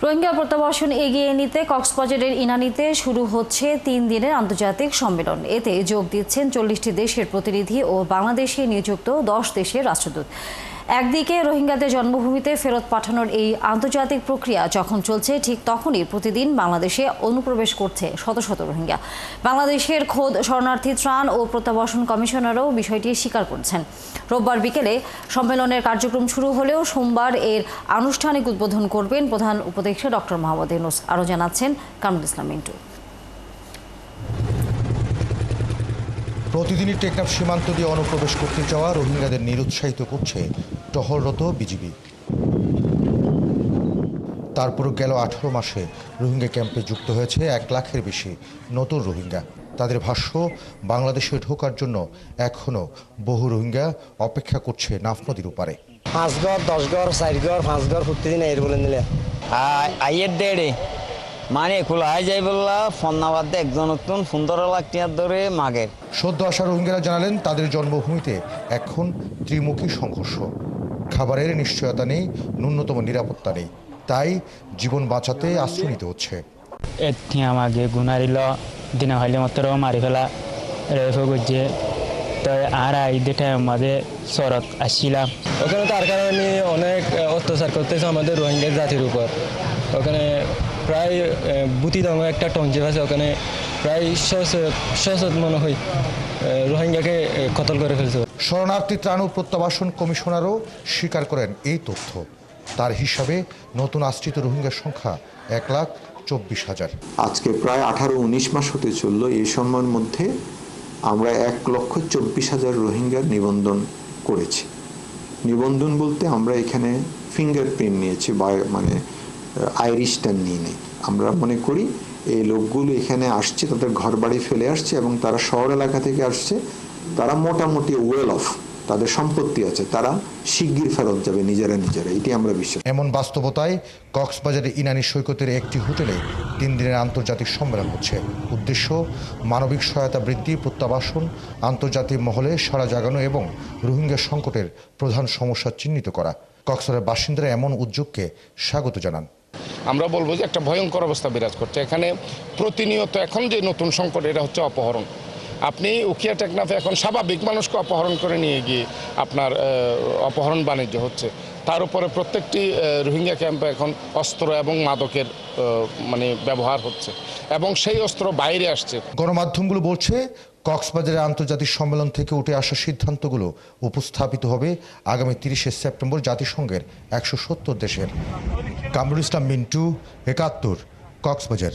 রোহিঙ্গা প্রত্যাবাসন এগিয়ে নিতে কক্সবাজারের ইনানীতে শুরু হচ্ছে 3 দিনের আন্তর্জাতিক সম্মেলন। এতে যোগ দিচ্ছেন 40টি দেশের প্রতিনিধি ও বাংলাদেশে নিযুক্ত 10 দেশের রাষ্ট্রদূত। একদিকে রোহিঙ্গাদের জন্মভূমিতে ফেরত পাঠানোর এই আন্তর্জাতিক প্রক্রিয়া যখন চলছে, ঠিক তখনই প্রতিদিন বাংলাদেশে অনুপ্রবেশ করছে শত শত রোহিঙ্গা। বাংলাদেশের খোদ শরণার্থী ত্রাণ ও প্রত্যাবাসন কমিশনারও বিষয়টি স্বীকার করছেন। রোববার বিকেলে সম্মেলনের কার্যক্রম শুরু হলেও সোমবার এর আনুষ্ঠানিক উদ্বোধন করবেন প্রধান উপদেষ্টা ডক্টর মোহাম্মদ ইউনূস। আরও জানাচ্ছেন কামরুল ইসলাম মিন্টু। প্রতিদিনই টেকনাফ সীমান্ত দিয়ে অনুপ্রবেশ করতে যাওয়া রোহিঙ্গাদের নিরুৎসাহিত করছে টহলরত বিজিবি। তারপরও গেল 18 মাসে রোহিঙ্গা ক্যাম্পে যুক্ত হয়েছে 1 লাখের বেশি নতুন রোহিঙ্গা। তাদের ভাষ্য, বাংলাদেশে ঢোকার জন্য এখনও বহু রোহিঙ্গা অপেক্ষা করছে নাফ নদীর ওপারে। 5 ঘর 10 ঘর 4 ঘর 5 ঘর প্রতিদিন এর বলে নিলে আইয়ের দেড়ে মানে খোলা যাই বললা ফন্নাবাদে একজন নতুন 15 লাখ টাকা ধরে মাগের। সদ্য আসা রোহিঙ্গারা জানালেন, তাদের জন্মভূমিতে এখন ত্রিমুখী সংঘর্ষ। খাবারের নিশ্চয়তা নেই, ন্যূনতম নিরাপত্তা নেই, তাই জীবন বাঁচাতে আশ্রয় নিতে হচ্ছে। আমাকে গুনারিল দিনে হইলে মাত্র মারি ফেলা রেফে করছে, তো আর ঈদের আমাদের শরৎ আসছিলাম। ওখানে তার কারণে অনেক অত্যাচার করতেছে আমাদের রোহিঙ্গা জাতির উপর। ওখানে প্রায় বুতিদঙ্গ একটা টঞ্জিপ আছে, ওখানে প্রায় 600 মনে হয় রোহিঙ্গাকে কতল করে ফেলছে। শরণার্থী ত্রাণ ও প্রত্যাবাসন কমিশনারও স্বীকার করেন এই তথ্য। তার হিসাবে নতুন আশ্রিত রোহিঙ্গার সংখ্যা 1,24,000। আজকে প্রায় 18-19 মাস হতে চলল। এই সময়ের মধ্যে আমরা 1,24,000 রোহিঙ্গার নিবন্ধন করেছি। নিবন্ধন বলতে আমরা এখানে ফিঙ্গারপ্রিন্ট নিয়েছি, মানে আইরিশ স্ট্যাম্প নিয়ে নেই। আমরা মনে করি এই লোকগুলো এখানে আসছে, তাদের ঘর বাড়ি ফেলে আসছে এবং তারা শহর এলাকা থেকে আসছে। তারা মোটামুটি ওয়েল অফ, তাদের সম্পত্তি আছে, তারা শিগগির ফেরত যাবে নিজেরা। এটি আমরা বিশ্বাস। এমন বাস্তবতায় কক্সবাজারের ইনানী সৈকতের একটি হোটেলে 3 দিনের আন্তর্জাতিক সম্মেলন হচ্ছে। উদ্দেশ্য মানবিক সহায়তা বৃদ্ধি, প্রত্যাবাসন, আন্তর্জাতিক মহলে সাড়া জাগানো এবং রোহিঙ্গা সংকটের প্রধান সমস্যা চিহ্নিত করা। কক্সবাজারের বাসিন্দারা এমন উদ্যোগকে স্বাগত জানান। আমরা বলবো যে একটা ভয়ঙ্কর অবস্থা বিরাজ করছে এখানে। প্রতিনিয়ত এখন যে নতুন সংকট, এটা হচ্ছে অপহরণ। আপনি উখিয়া টেকনাফে এখন স্বাভাবিক মানুষকে অপহরণ করে নিয়ে গিয়ে আপনার অপহরণ বাণিজ্য হচ্ছে। তার উপরে প্রত্যেকটি রোহিঙ্গা ক্যাম্পে এখন অস্ত্র এবং মাদকের মানে ব্যবহার হচ্ছে এবং সেই অস্ত্র বাইরে আসছে। গণমাধ্যমগুলো বলছে, কক্সবাজারের আন্তর্জাতিক সম্মেলন থেকে উঠে আসা সিদ্ধান্তগুলো উপস্থাপিত হবে আগামী 30শে সেপ্টেম্বর জাতিসংঘের 170 দেশের। কামরুল ইসলাম মিন্টু, 71, কক্সবাজার।